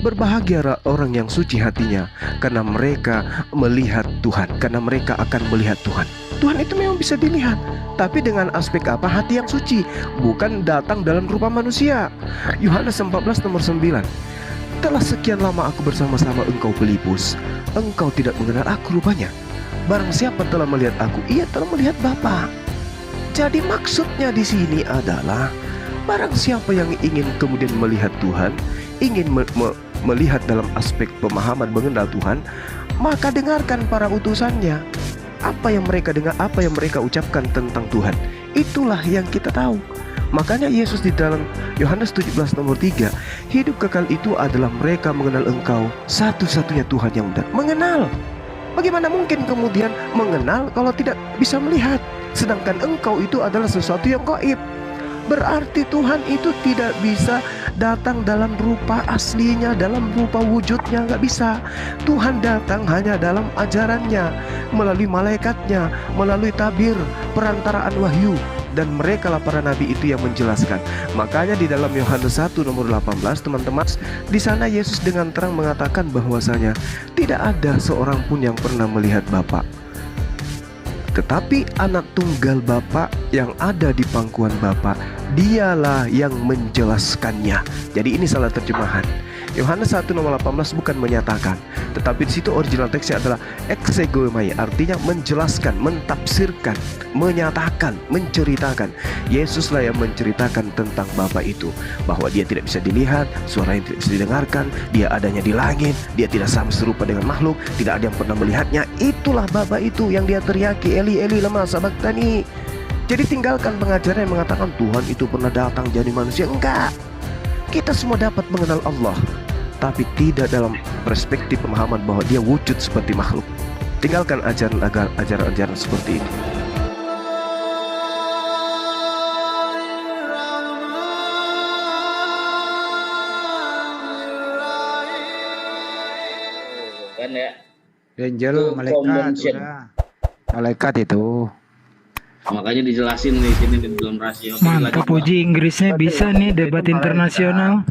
berbahagia orang yang suci hatinya, karena mereka melihat Tuhan, karena mereka akan melihat Tuhan. Tuhan itu memang bisa dilihat, tapi dengan aspek apa? Hati yang suci, bukan datang dalam rupa manusia. Yohanes 14 nomor 9. Telah sekian lama aku bersama-sama engkau Filipus, engkau tidak mengenal aku rupanya. Barang siapa telah melihat aku, ia telah melihat Bapa. Jadi maksudnya di sini adalah barang siapa yang ingin kemudian melihat Tuhan, ingin melihat dalam aspek pemahaman mengenal Tuhan, maka dengarkan para utusannya. Apa yang mereka dengar, apa yang mereka ucapkan tentang Tuhan, itulah yang kita tahu. Makanya Yesus di dalam Yohanes 17 nomor 3, hidup kekal itu adalah mereka mengenal engkau satu-satunya Tuhan yang benar. Mengenal. Bagaimana mungkin kemudian mengenal kalau tidak bisa melihat? Sedangkan engkau itu adalah sesuatu yang gaib. Berarti Tuhan itu tidak bisa datang dalam rupa aslinya, dalam rupa wujudnya, nggak bisa. Tuhan datang hanya dalam ajarannya, melalui malaikatnya, melalui tabir, perantaraan wahyu. Dan mereka lah para nabi itu yang menjelaskan. Makanya di dalam Yohanes 1 nomor 18, teman-teman, di sana Yesus dengan terang mengatakan bahwasanya tidak ada seorang pun yang pernah melihat Bapa, tetapi anak tunggal Bapa yang ada di pangkuan Bapa, dialah yang menjelaskannya. Jadi ini salah terjemahan. Yohanes 1 nomor 18 bukan menyatakan, tetapi di situ original teksnya adalah exegomai, artinya menjelaskan, mentafsirkan, menyatakan, menceritakan. Yesuslah yang menceritakan tentang Bapa itu, bahwa dia tidak bisa dilihat, suara yang tidak bisa didengarkan, dia adanya di langit, dia tidak sama serupa dengan makhluk, tidak ada yang pernah melihatnya. Itulah Bapa itu yang dia teriaki, Eli Eli lama sabachthani. Jadi tinggalkan pengajaran yang mengatakan Tuhan itu pernah datang jadi manusia. Enggak. Kita semua dapat mengenal Allah, tapi tidak dalam perspektif pemahaman bahwa dia wujud seperti makhluk. Tinggalkan ajaran-ajaran seperti itu. Kan ya, Angel, itu malaikat, convention. udah. Malaikat itu. Makanya dijelasin di sini di dalam rasio. Mantap, Puji Inggrisnya bisa nih debat internasional.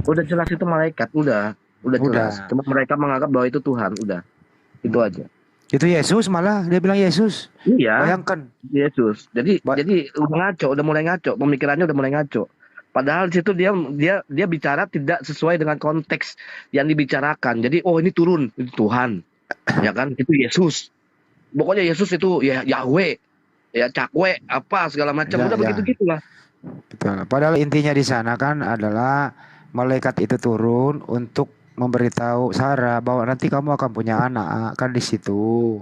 Udah jelas itu malaikat, udah jelas. Cuma mereka menganggap bahwa itu Tuhan, udah. Itu aja. Itu Yesus, malah dia bilang Yesus. Iya. Bayangkan. Yesus. Jadi udah mulai ngaco, pemikirannya udah mulai ngaco. Padahal di situ dia bicara tidak sesuai dengan konteks yang dibicarakan. Jadi ini turun, itu Tuhan. Ya kan? Itu Yesus. Pokoknya Yesus itu ya Yahweh. Ya cakwe apa segala macam, udah begitu-gitulah. Betul. Padahal intinya di sana kan adalah malaikat itu turun untuk memberitahu Sarah bahwa nanti kamu akan punya anak, kan di situ.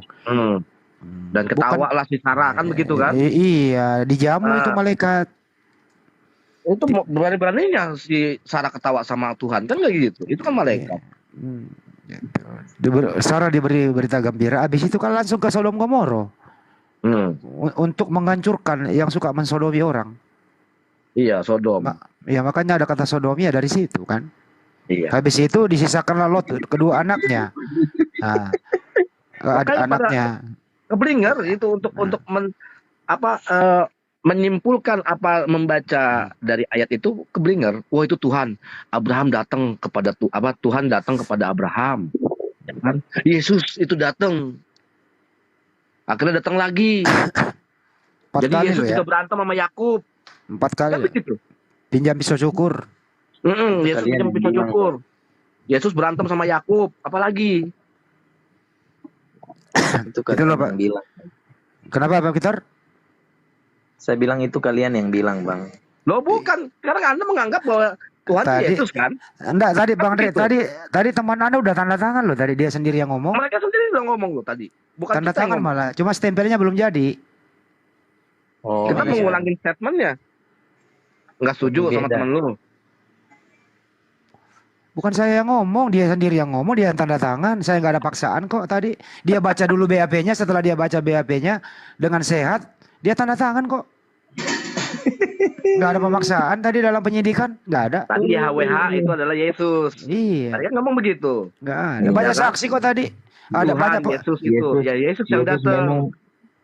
Dan ketawa lah si Sarah, kan begitu kan? Iya, dijamu itu malaikat. Itu berani-beraninya si Sarah ketawa sama Tuhan, kan kayak gitu. Itu kan malaikat. Sarah diberi berita gembira, habis itu kan langsung ke Sodom Gomora. Untuk menghancurkan yang suka mensodomi orang. Iya, Sodom. Ya makanya ada kata sodomia dari situ kan. Iya. Habis itu disisakanlah Lot, kedua anaknya. Nah, anaknya. Keblinger itu untuk menyimpulkan apa membaca dari ayat itu keblinger. Wah itu Tuhan. Abraham datang kepada Tuhan datang kepada Abraham. Ya kan? Yesus itu datang. Akhirnya datang lagi. Jadi Yesus juga berantem sama Yakub. 4 kali. Kan begitu. Pinjam pisau cukur. Yesus pinjam pisau cukur. Yesus berantem sama Yakub. Apalagi? Itu kalian yang bilang. Kenapa Bang Kitar? Saya bilang itu kalian yang bilang, Bang. Loh bukan. Sekarang Anda menganggap bahwa Tuhan Yesus kan? Enggak, tadi Bang Andre, tadi teman Anda udah tanda tangan loh, tadi dia sendiri yang ngomong. Mereka sendiri udah ngomong loh tadi. Bukan tanda tangan malah, cuma stempelnya belum jadi. Kita mau ngulangin statementnya. Nggak setuju sama teman lu. Bukan saya yang ngomong, dia sendiri yang ngomong, dia yang tanda tangan. Saya nggak ada paksaan kok tadi. Dia baca dulu BAP-nya, setelah dia baca BAP-nya dengan sehat, dia tanda tangan kok. Nggak ada pemaksaan tadi dalam penyidikan, nggak ada. Tadi HWH itu adalah Yesus. Iya. Tadi kan ngomong begitu. Nggak ada. Banyak saksi kok tadi. Ada banyak Yesus itu. Ya Yesus yang datang.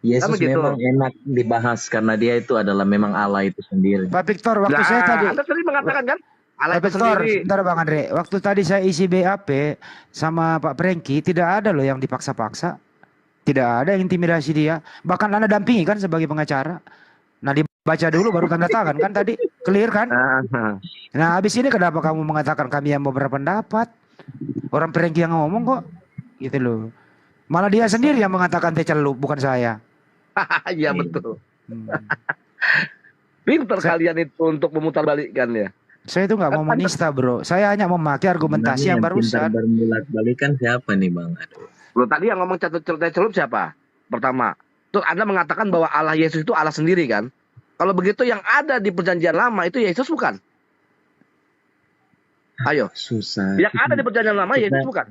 Yesus memang enak dibahas karena dia itu adalah memang Allah itu sendiri. Pak Victor, waktu saya tadi. Anda tadi mengatakan kan? Allah itu Victor, sendiri. sebentar Bang Andre. Waktu tadi saya isi BAP sama Pak Prengki, tidak ada loh yang dipaksa-paksa. Tidak ada yang intimidasi dia. Bahkan Anda dampingi kan sebagai pengacara. Nah, dibaca dulu baru tanda tangan kan tadi. Clear kan? Nah, Nah, habis ini kenapa kamu mengatakan kami yang mau berpendapat? Orang Prengki yang ngomong kok. Gitu loh. Malah dia sendiri yang mengatakan teh celup, bukan saya. iya betul. Hmm. Pinter kalian itu untuk memutarbalikkan ya. Saya itu nggak mau menista, bro. Saya hanya memakai argumentasi yang pintar barusan. berbulat-balik kan siapa nih bang? Aduh. Loh, tadi yang ngomong celup siapa? Pertama. Terus Anda mengatakan bahwa Allah Yesus itu Allah sendiri kan? Kalau begitu yang ada di perjanjian lama itu Yesus bukan? Ayo. Susah. Yang ada di perjanjian lama Yesus bukan?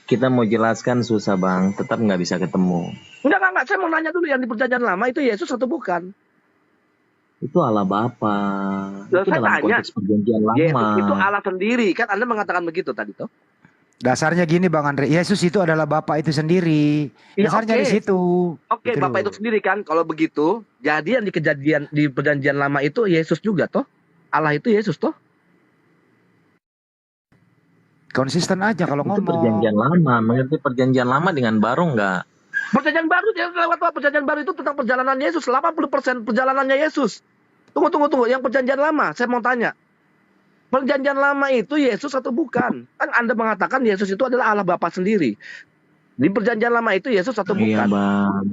Kita mau jelaskan susah bang, tetap nggak bisa ketemu. Enggak. Saya mau nanya dulu yang di perjanjian lama itu Yesus atau bukan? Itu Allah Bapa. Loh, Itu saya dalam tanya. konteks perjanjian lama. Yesus itu Allah sendiri. Kan Anda mengatakan begitu tadi toh? Dasarnya gini Bang Andre, Yesus itu adalah Bapa itu sendiri. Iya, Dasarnya oke. di situ. Oke, Gitu Bapak loh. itu sendiri kan. Kalau begitu, jadi yang di perjanjian lama itu Yesus juga toh? Allah itu Yesus toh? Konsisten aja kalau Itu ngomong. perjanjian lama, mengerti perjanjian lama dengan baru nggak? Perjanjian baru dia lewat apa? Perjanjian baru itu tentang perjalanan Yesus. 80% perjalanannya Yesus. Tunggu. Yang perjanjian lama, saya mau tanya. Perjanjian lama itu Yesus atau bukan? Kan Anda mengatakan Yesus itu adalah Allah Bapa sendiri. Di perjanjian lama itu Yesus atau Iya bukan? bang.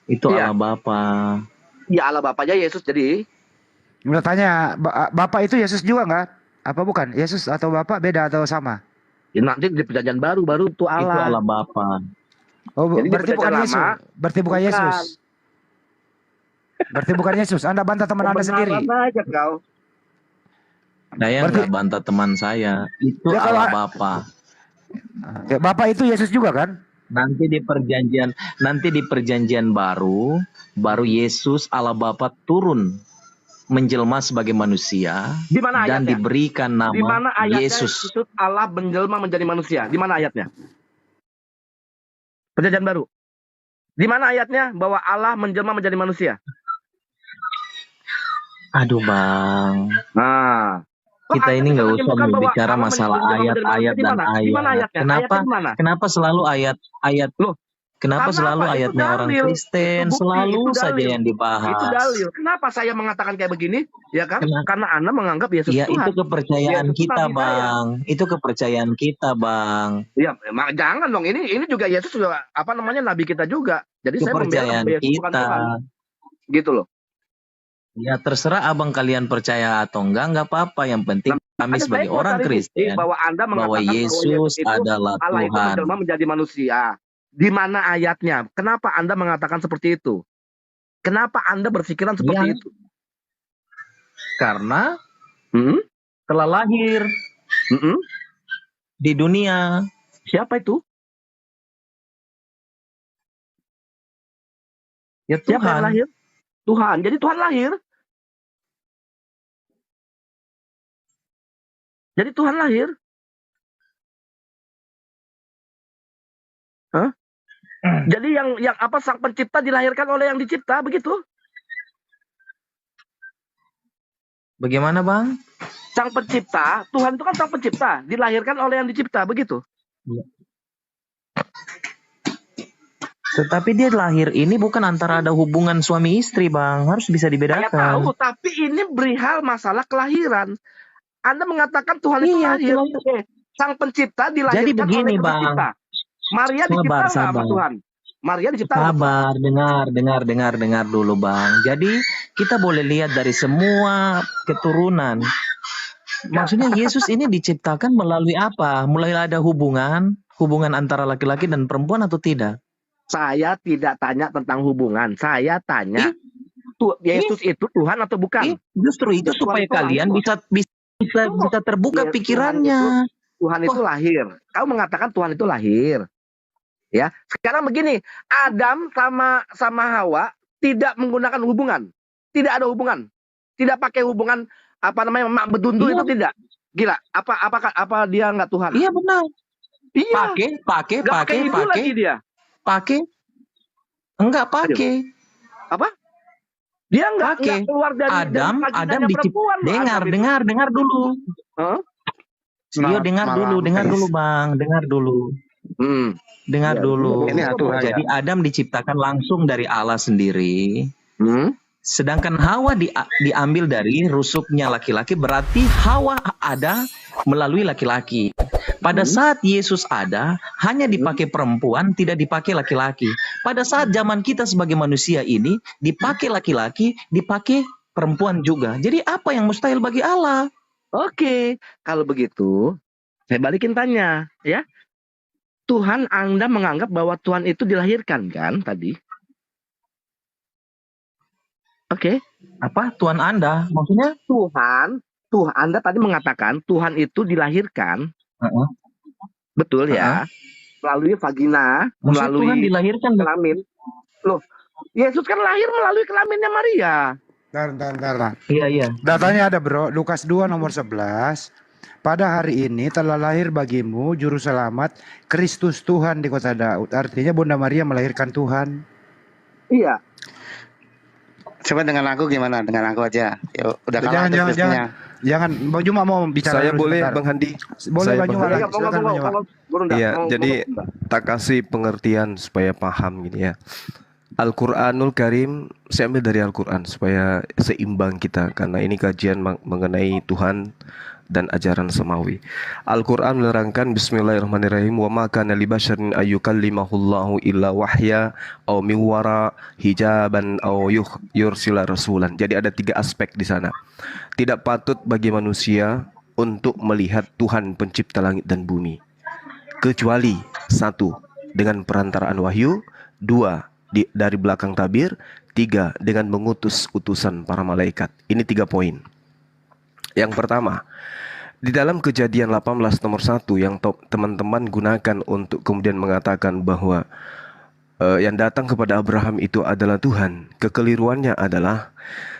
Itu Iya. Allah Bapa. Ya Allah Bapanya Yesus jadi. Udah tanya, Bapak itu Yesus juga nggak? Apa bukan? Yesus atau Bapak beda atau sama? Ya, nanti di perjanjian baru itu Itu Allah. Allah Bapa. Oh, Jadi di berarti bukan perjanjian Yesus. lama, Berarti bukan bukan. Yesus. Berarti bukan Yesus. Anda bantah teman Anda sendiri. Pembenaran aja kau. Saya Berarti- nggak bantah teman saya. Itu Ya, kalau- Allah Bapa. Ya, Bapak itu Yesus juga kan? Nanti di perjanjian baru Yesus Allah Bapa turun menjelma sebagai manusia Di mana dan ayatnya? diberikan Di mana nama ayatnya Yesus. Yesus Allah menjelma menjadi manusia? Di mana ayatnya? Perjanjian baru. Di mana ayatnya bahwa Allah menjelma menjadi manusia? Aduh bang, Nah, kita ini nggak usah menyebutkan bahwa berbicara Allah masalah menjelma menjadi ayat-ayat manusia. dan Di mana? Di mana ayat. ayatnya? Kenapa? Ayatnya di mana? Kenapa selalu ayat-ayat? Loh, Kenapa karena selalu apa? Itu ayatnya orang dalil. Kristen Itu bukti, selalu itu saja dalil. yang dibahas? Itu dalil. Kenapa saya mengatakan kayak begini? Ya kan? Karena Anda menganggap Yesus Ya Tuhan. itu kepercayaan Yesus itu kita nabi saya. bang. Itu kepercayaan kita bang. Ya, jangan dong. Ini juga Yesus juga apa namanya nabi kita juga. Jadi saya membela Kepercayaan bahwa Yesus bukan kita. Tuhan. Gitu loh. Ya terserah abang kalian percaya atau enggak apa-apa. Yang penting kami Ada sebagai baik orang cari bukti Kristen bahwa Anda bahwa mengatakan Yesus itu adalah Allah itu Tuhan. menjelma menjadi manusia. Di mana ayatnya? Kenapa Anda mengatakan seperti itu? Kenapa Anda berpikiran seperti Ya. itu? Karena Hmm? telah lahir Mm-mm. di dunia. Siapa itu? Ya Siapa yang Tuhan. lahir? Tuhan. Jadi Tuhan lahir. Jadi Tuhan lahir. Hah? Jadi yang apa sang pencipta dilahirkan oleh yang dicipta begitu? Bagaimana bang? Sang pencipta, Tuhan itu kan sang pencipta, dilahirkan oleh yang dicipta begitu. Tetapi dia lahir ini bukan antara ada hubungan suami istri bang. Harus bisa Saya dibedakan. tahu, tapi ini berihal masalah kelahiran. Anda mengatakan Tuhan itu Iya, lahir. Tuhan. Oke. Sang pencipta dilahirkan Jadi begini, oleh yang Bang. dicipta. Maria Sabar, dicipta nggak sama sabar. Tuhan? Maria dicipta sama Tuhan. Sabar, dengar dulu bang. Jadi kita boleh lihat dari semua keturunan. Maksudnya Yesus ini diciptakan melalui apa? Mulai ada hubungan antara laki-laki dan perempuan atau tidak? Saya tidak tanya tentang hubungan. Saya tanya, Yesus itu Tuhan atau bukan? Justru itu Tuhan supaya itu kalian lahir. bisa terbuka Yes, pikirannya. Tuhan itu lahir. Kau mengatakan Tuhan itu lahir. Ya, sekarang begini, Adam sama Hawa tidak menggunakan hubungan. Tidak ada hubungan. Tidak pakai hubungan apa namanya mak bedundu Iya. itu tidak. Gila, apa dia nggak Tuhan? Iya benar. Iya. Nggak pakai ibu lagi dia. Pakai. Enggak pakai. Apa? Dia nggak Oke. keluar dari Adam vaginanya perempuan, loh, dengar, Adam itu. dengar, dengar dulu. Hah? Yo, dengar dulu, Bang, dengar dulu. Dengar Ya, dulu. ini Tuhan ya. Jadi Adam diciptakan langsung dari Allah sendiri. Hmm? Sedangkan Hawa diambil dari rusuknya laki-laki, berarti Hawa ada melalui laki-laki. Pada saat Yesus ada, hanya dipakai perempuan, tidak dipakai laki-laki. Pada saat zaman kita sebagai manusia ini, dipakai laki-laki, dipakai perempuan juga. Jadi apa yang mustahil bagi Allah? Oke, kalau begitu, saya balikin tanya, ya. Tuhan, Anda menganggap bahwa Tuhan itu dilahirkan kan tadi? Oke. Apa Tuhan Anda? Maksudnya? Tuhan Anda tadi mengatakan Tuhan itu dilahirkan, betul ya? Melalui vagina, Maksudnya melalui Tuhan dilahirkan. kelamin. Loh, Yesus kan lahir melalui kelaminnya Maria. Bentar. Iya. Datanya ada bro, Lukas 2 nomor 11. Pada hari ini telah lahir bagimu juru selamat Kristus Tuhan di kota Daud. Artinya Bunda Maria melahirkan Tuhan. Iya. Coba dengan aku gimana? Dengan aku aja. Ya, udah kalah Jangan, Kristusnya. Jangan, Bang Juma mau bicara. Saya dulu boleh sebentar. Bang Handi. Boleh Saya Bang Juma boleh. lagi. Silakan Bang Juma. Iya, jadi tak kasih pengertian supaya paham gitu ya. Al-Quranul Karim, saya ambil dari Al-Quran supaya seimbang kita, karena ini kajian mengenai Tuhan dan ajaran semawi. Al-Quran menerangkan Bismillahirrahmanirrahim, wa ma kana li basyarin ayyukallimahullahu illa wahya aw min wara hijaban aw yursila rasulan. Jadi ada 3 aspek di sana. Tidak patut bagi manusia untuk melihat Tuhan pencipta langit dan bumi, kecuali 1 dengan perantaraan wahyu, 2 dari belakang tabir, 3 dengan mengutus utusan para malaikat. Ini 3 poin. Yang pertama, di dalam Kejadian 18 nomor 1 yang teman-teman gunakan untuk kemudian mengatakan bahwa yang datang kepada Abraham itu adalah Tuhan. Kekeliruannya adalah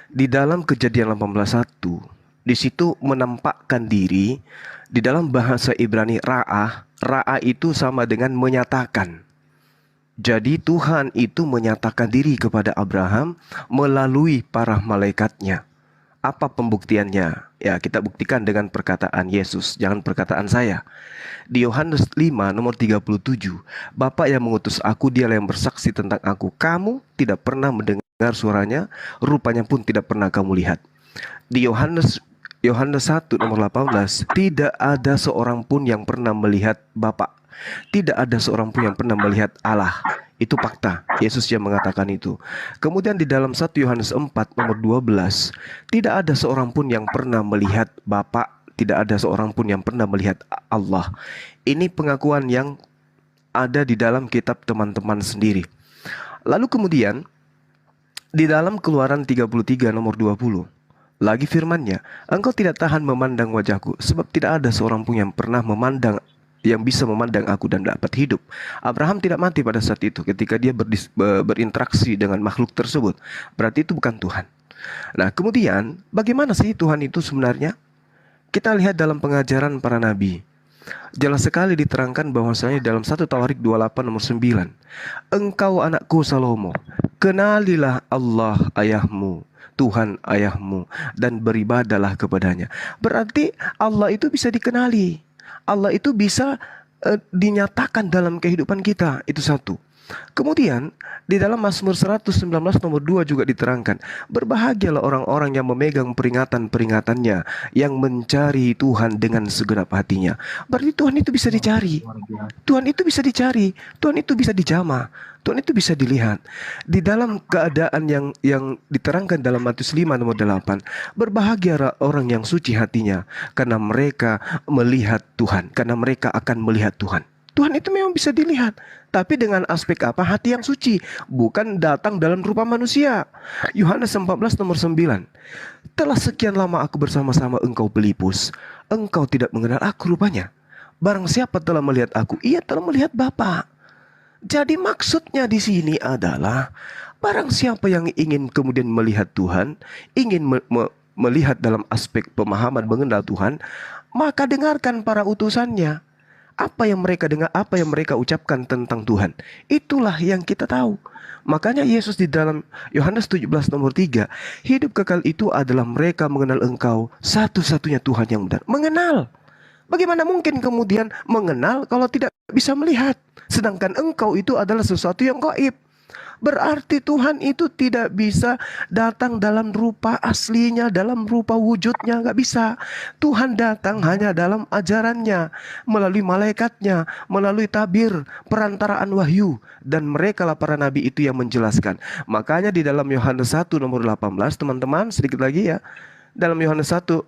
di dalam Kejadian 18:1, di situ menampakkan diri di dalam bahasa Ibrani ra'ah. Ra'ah itu sama dengan menyatakan. Jadi Tuhan itu menyatakan diri kepada Abraham melalui para malaikatnya. Apa pembuktiannya? Ya, kita buktikan dengan perkataan Yesus, jangan perkataan saya. Di Yohanes 5 nomor 37, Bapa yang mengutus aku, dialah yang bersaksi tentang aku. Kamu tidak pernah mendengar suaranya, rupanya pun tidak pernah kamu lihat. Di Yohanes 1 nomor 18, tidak ada seorang pun yang pernah melihat Bapa. Tidak ada seorang pun yang pernah melihat Allah. Itu fakta. Yesus yang mengatakan itu. Kemudian di dalam 1 Yohanes 4 nomor 12, tidak ada seorang pun yang pernah melihat Bapa, tidak ada seorang pun yang pernah melihat Allah. Ini pengakuan yang ada di dalam kitab teman-teman sendiri. Lalu kemudian di dalam Keluaran 33 nomor 20, lagi firman-Nya, engkau tidak tahan memandang wajahku, sebab tidak ada seorang pun yang pernah yang bisa memandang aku dan dapat hidup. Abraham tidak mati pada saat itu ketika dia berinteraksi dengan makhluk tersebut. Berarti itu bukan Tuhan. Nah, kemudian bagaimana sih Tuhan itu sebenarnya? Kita lihat dalam pengajaran para nabi. Jelas sekali diterangkan bahwasanya dalam 1 Tawarik 28 nomor 9, engkau anakku Salomo, kenalilah Allah ayahmu, Tuhan ayahmu, dan beribadalah kepadanya. Berarti Allah itu bisa dikenali. Allah itu bisa dinyatakan dalam kehidupan kita. Itu 1. Kemudian di dalam Mazmur 119 nomor 2 juga diterangkan, berbahagialah orang-orang yang memegang peringatan-peringatannya, yang mencari Tuhan dengan segenap hatinya. Berarti Tuhan itu bisa dicari, Tuhan itu bisa dicari, Tuhan itu bisa dijamah, Tuhan itu bisa dilihat. Di dalam keadaan yang diterangkan dalam Matius 5 nomor 8, berbahagialah orang yang suci hatinya, karena mereka melihat Tuhan, karena mereka akan melihat Tuhan. Tuhan itu memang bisa dilihat, tapi dengan aspek apa? Hati yang suci, bukan datang dalam rupa manusia. Yohanes 14 nomor 9, telah sekian lama aku bersama-sama engkau pelipus, engkau tidak mengenal aku rupanya. Barang siapa telah melihat aku, ia telah melihat Bapa. Jadi maksudnya di sini adalah barang siapa yang ingin kemudian melihat Tuhan, ingin melihat dalam aspek pemahaman mengenal Tuhan, maka dengarkan para utusannya. apa yang mereka dengar, apa yang mereka ucapkan tentang Tuhan. Itulah yang kita tahu. Makanya Yesus di dalam Yohanes 17 nomor 3, hidup kekal itu adalah mereka mengenal Engkau satu-satunya Tuhan yang benar. Mengenal. Bagaimana mungkin kemudian mengenal kalau tidak bisa melihat? Sedangkan Engkau itu adalah sesuatu yang gaib. Berarti Tuhan itu tidak bisa datang dalam rupa aslinya, dalam rupa wujudnya, nggak bisa. Tuhan datang hanya dalam ajarannya, melalui malaikatnya, melalui tabir, perantaraan wahyu. Dan mereka lah para nabi itu yang menjelaskan. Makanya di dalam Yohanes 1 nomor 18, teman-teman sedikit lagi ya. Dalam Yohanes 1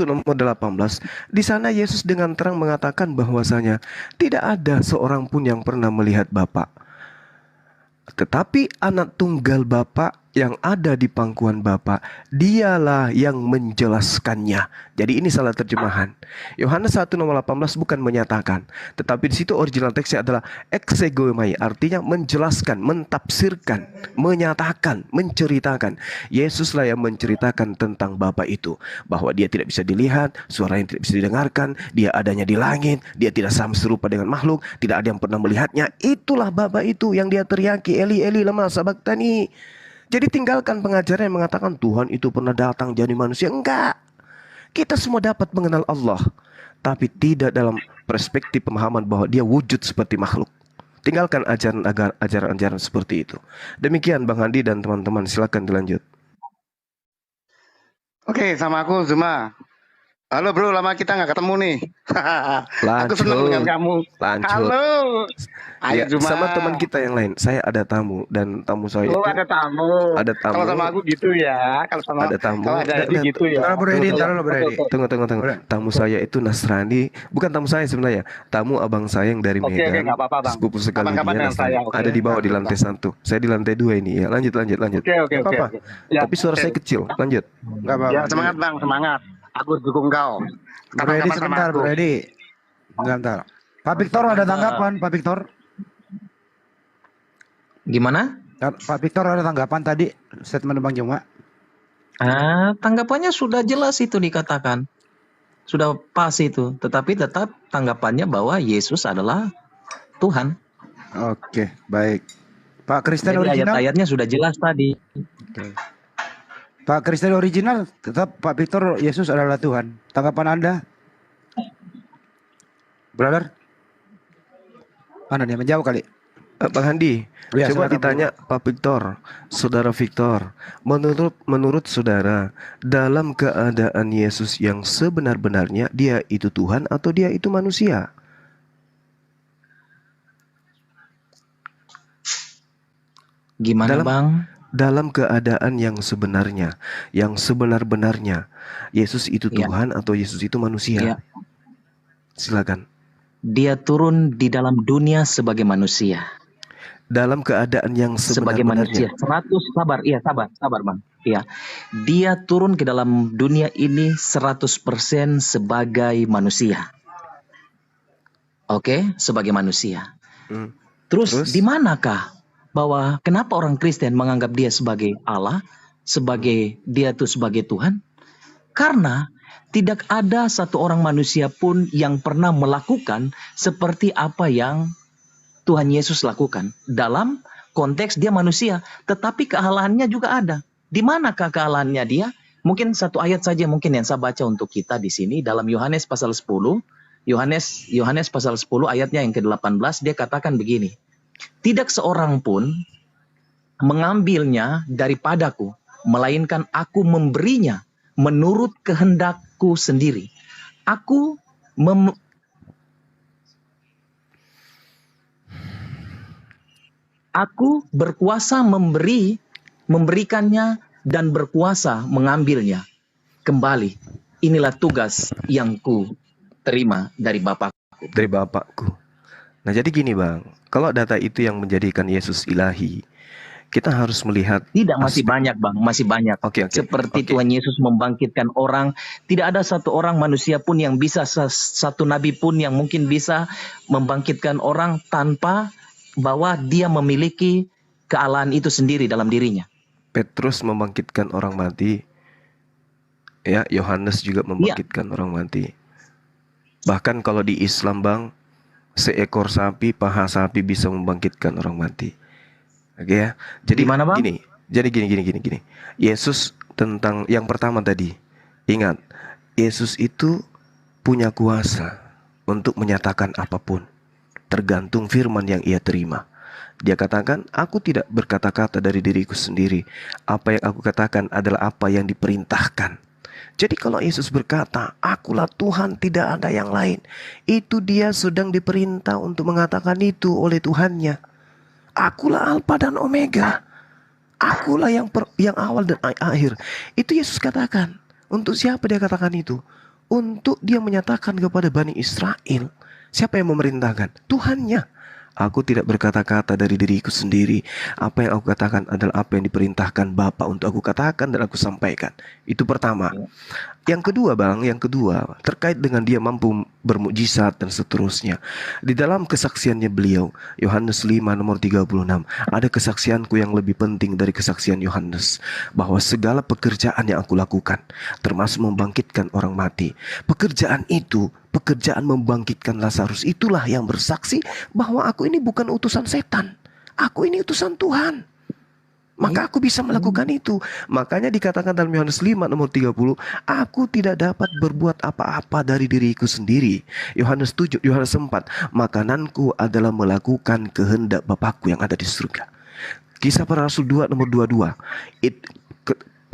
nomor 18, di sana Yesus dengan terang mengatakan bahwasanya tidak ada seorang pun yang pernah melihat Bapa, tetapi anak tunggal Bapa yang ada di pangkuan Bapa, dialah yang menjelaskannya. Jadi ini salah terjemahan. Yohanes 1 nomor 18 bukan menyatakan, tetapi di situ original teksnya adalah exegomai, artinya menjelaskan, mentafsirkan, menyatakan, menceritakan. Yesuslah yang menceritakan tentang Bapa itu, bahwa dia tidak bisa dilihat, suara yang tidak bisa didengarkan, dia adanya di langit, dia tidak sama serupa dengan makhluk, tidak ada yang pernah melihatnya. Itulah Bapa itu yang dia teriaki, Eli Eli lama sabachthani. Jadi tinggalkan pengajaran yang mengatakan Tuhan itu pernah datang jadi manusia. Enggak. Kita semua dapat mengenal Allah, tapi tidak dalam perspektif pemahaman bahwa dia wujud seperti makhluk. Tinggalkan ajaran-ajaran seperti itu. Demikian Bang Handi dan teman-teman, silakan dilanjut. Oke, sama aku Zuma. Halo bro, lama kita nggak ketemu nih. Aku senang dengan kamu. Lanjut. Halo. Ayo Ya, Zuma. sama teman kita yang lain. Saya ada tamu dan tamu saya Oh, itu ada tamu. ada tamu. Kalau sama aku gitu ya. Kalau sama Ada tamu. Kalau ada Edi gitu ya. Taruh Bro Edi, taruh Bro Edi. Tunggu. Tamu saya itu Nasrani. Bukan tamu saya sebenarnya. Tamu abang saya yang dari Oke, Medan. nggak apa-apa, Bang. Sepupu sekali Kapan-kapan dia dengan Nasrani. saya, oke. Ada di bawah di lantai 1. Saya di lantai 2 ini ya. Lanjut. Oke. Nggak apa-apa. Ya, Tapi suara oke. saya kecil. Lanjut. Enggak apa-apa. Ya, semangat Bang, semangat. Aku dukung kau. Bro Edi Kapan-kapan sama sebentar, aku. Bro Edi. Sebentar. Pak Victor ada tanggapan, Pak Victor? Gimana? Pak Victor ada tanggapan tadi statement Bang Juma? Tanggapannya sudah jelas itu dikatakan. Sudah pas itu. Tetapi tetap tanggapannya bahwa Yesus adalah Tuhan. Oke, baik. Pak Kristen Jadi original? ayat-ayatnya sudah jelas tadi. Pak Kristen original tetap Pak Victor Yesus adalah Tuhan. Tanggapan Anda? Brother? Anda dia menjawab kali. Bang Handi, Ya, coba silakan, ditanya Pak Victor, Saudara Victor, menurut saudara, dalam keadaan Yesus yang sebenar-benarnya, dia itu Tuhan atau dia itu manusia? Gimana Dalam- Bang? Dalam keadaan yang sebenarnya, yang sebenar-benarnya, Yesus itu Ya. Tuhan atau Yesus itu manusia? Ya. Silakan. Dia turun di dalam dunia sebagai manusia. Dalam keadaan yang Sebagai manusia. sebenar-benarnya. 100 sabar. Iya, sabar Bang. Iya. Dia turun ke dalam dunia ini 100% sebagai manusia. Oke, sebagai manusia. Hmm. Terus Terus? di manakah bahwa kenapa orang Kristen menganggap dia sebagai Allah, sebagai dia itu sebagai Tuhan? Karena tidak ada satu orang manusia pun yang pernah melakukan seperti apa yang Tuhan Yesus lakukan. Dalam konteks dia manusia, tetapi kealahannya juga ada. Di manakah kealahannya dia? Mungkin satu ayat saja mungkin yang saya baca untuk kita di sini dalam Yohanes pasal 10. Yohanes pasal 10 ayatnya yang ke-18 dia katakan begini. Tidak seorang pun mengambilnya daripadaku, melainkan aku memberinya menurut kehendakku sendiri. Aku berkuasa memberikannya dan berkuasa mengambilnya kembali. Inilah tugas yang ku terima dari Bapa. Dari Bapakku. Nah jadi gini Bang, kalau data itu yang menjadikan Yesus ilahi, kita harus melihat Tidak, masih aspek- banyak Bang, masih banyak. Oke. Seperti Oke. Tuhan Yesus membangkitkan orang, tidak ada satu orang manusia pun yang bisa, satu nabi pun yang mungkin bisa membangkitkan orang tanpa bahwa dia memiliki kealahan itu sendiri dalam dirinya. Petrus membangkitkan orang mati. Ya, Yohanes juga membangkitkan orang mati. Bahkan kalau di Islam bang, seekor sapi, paha sapi bisa membangkitkan orang mati. Oke ya. Jadi Gimana, Bang? gini. Yesus tentang yang pertama tadi. Ingat, Yesus itu punya kuasa untuk menyatakan apapun, tergantung firman yang ia terima. Dia katakan, aku tidak berkata-kata dari diriku sendiri. Apa yang aku katakan adalah apa yang diperintahkan. Jadi kalau Yesus berkata, akulah Tuhan, tidak ada yang lain, itu dia sedang diperintah untuk mengatakan itu oleh Tuhannya. Akulah Alfa dan Omega. Akulah yang awal dan akhir. Itu Yesus katakan. Untuk siapa dia katakan itu? Untuk dia menyatakan kepada Bani Israel. Siapa yang memerintahkan? Tuhannya. Aku tidak berkata-kata dari diriku sendiri. Apa yang aku katakan adalah apa yang diperintahkan Bapa untuk aku katakan dan aku sampaikan. Itu pertama. Yang kedua bang, terkait dengan dia mampu bermukjizat dan seterusnya. Di dalam kesaksiannya beliau, Yohanes 5 nomor 36, ada kesaksianku yang lebih penting dari kesaksian Yohanes, bahwa segala pekerjaan yang aku lakukan, termasuk membangkitkan orang mati, pekerjaan membangkitkan Lazarus, itulah yang bersaksi bahwa aku ini bukan utusan setan, aku ini utusan Tuhan. Maka aku bisa melakukan itu. Makanya dikatakan dalam Yohanes 5 nomor 30, aku tidak dapat berbuat apa-apa dari diriku sendiri. Yohanes 4, makananku adalah melakukan kehendak Bapakku yang ada di surga. Kisah Para Rasul 2 nomor 22,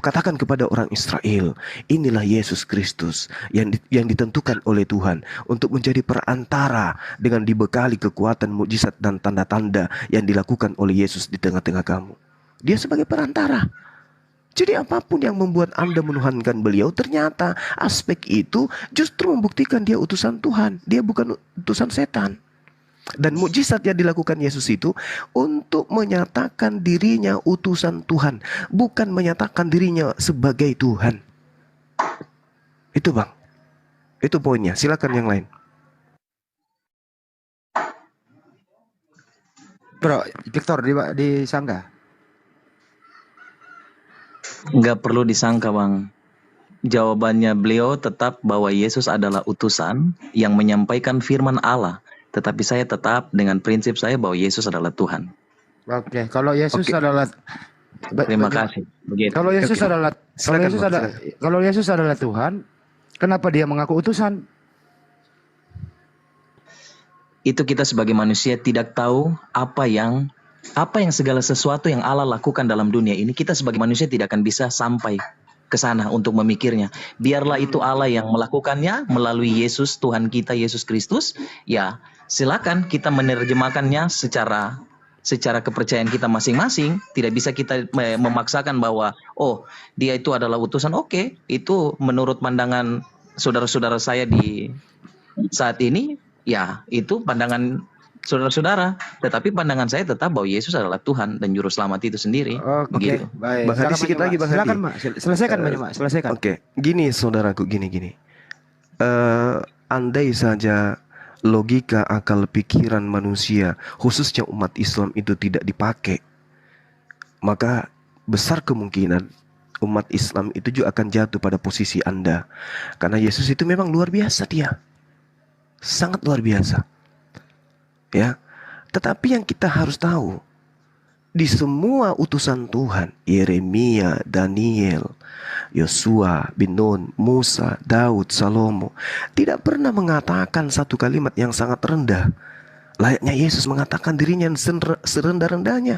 katakan kepada orang Israel, inilah Yesus Kristus yang ditentukan oleh Tuhan untuk menjadi perantara dengan dibekali kekuatan, mukjizat dan tanda-tanda yang dilakukan oleh Yesus di tengah-tengah kamu. Dia sebagai perantara. Jadi apapun yang membuat Anda menuhankan beliau, ternyata aspek itu justru membuktikan dia utusan Tuhan. Dia bukan utusan setan. Dan mukjizat yang dilakukan Yesus itu untuk menyatakan dirinya utusan Tuhan, bukan menyatakan dirinya sebagai Tuhan. Itu bang. Itu poinnya. Silakan yang lain. Bro, Victor disangka. Nggak perlu disangka, Bang. Jawabannya beliau tetap bahwa Yesus adalah utusan yang menyampaikan firman Allah. Tetapi saya tetap dengan prinsip saya bahwa Yesus adalah Tuhan. Oke, kalau Yesus adalah Terima kasih. Begitu. Kalau Yesus adalah Silakan. kalau Yesus adalah Tuhan, kenapa dia mengaku utusan? Itu kita sebagai manusia tidak tahu apa yang segala sesuatu yang Allah lakukan dalam dunia ini, kita sebagai manusia tidak akan bisa sampai ke sana untuk memikirnya. Biarlah itu Allah yang melakukannya melalui Yesus, Tuhan kita Yesus Kristus. Ya, silakan kita menerjemahkannya secara kepercayaan kita masing-masing. Tidak bisa kita memaksakan bahwa dia itu adalah utusan. Oke, itu menurut pandangan saudara-saudara saya di saat ini, ya itu pandangan saudara-saudara, tetapi pandangan saya tetap bahwa Yesus adalah Tuhan dan juru selamat itu sendiri. Oke, baik. Bang Hadi sedikit lagi, Bang Hadi. Silakan, Mak. Selesaikan, Mak. Selesaikan. Oke, gini saudaraku, gini. Andai saja logika akal pikiran manusia, khususnya umat Islam itu tidak dipakai, maka besar kemungkinan umat Islam itu juga akan jatuh pada posisi Anda. Karena Yesus itu memang luar biasa dia. Sangat luar biasa. Ya, tetapi yang kita harus tahu, di semua utusan Tuhan, Yeremia, Daniel, Yosua bin Nun, Musa, Daud, Salomo, tidak pernah mengatakan satu kalimat yang sangat rendah. Layaknya Yesus mengatakan dirinya yang serendah-rendahnya.